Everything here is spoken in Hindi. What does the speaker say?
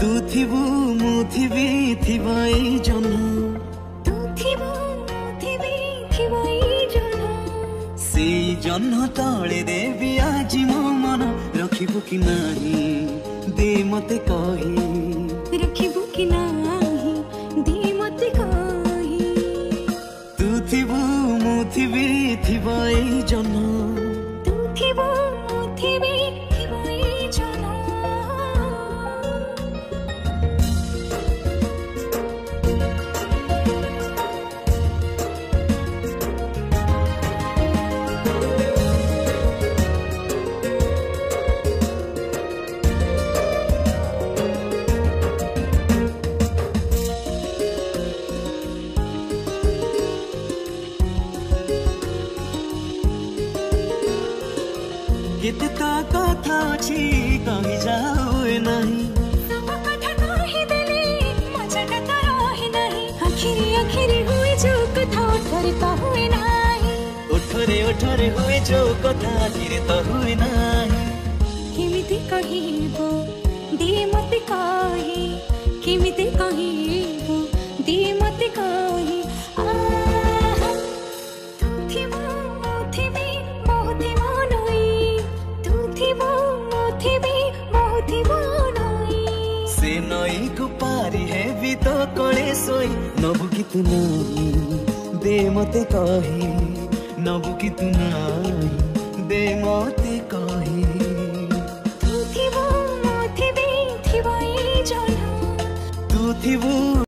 तू थिबु मु थिबि थिबा ए जन्म तू थिबु मु थिबि थिबा ए जन्म से जन्म तले देवी आज मो मन रखिबु कि नाही दे मते कही रखिबु कि नाही दे मते कही तू थिबु मु थिबि थिबा ए जन्म तू थिबु मु थिबि थिबा ए जन्म केते ता कथा अछि कहि जाओ नाही सब कथा कहि देले मजाटा त रहे नाही आखिरी हुए जो कथा ओठरे त हुए नाही ओठरे हुए जो कथा धीरे त हुए नाही केमिति कहिबो दे मते कहि केमिति कहिबो दे मते कहि तू थिबो मु थिबि बहुत मनई तू थिबो मु थिबि बहुत मनई से नई को पारी है भी तो कोले सोई नबु कि तू नाही दे मते कही नबु कि तू नाही दे मते कही तू थिबो मु थिबि थिबा ए जन्म तू थिबु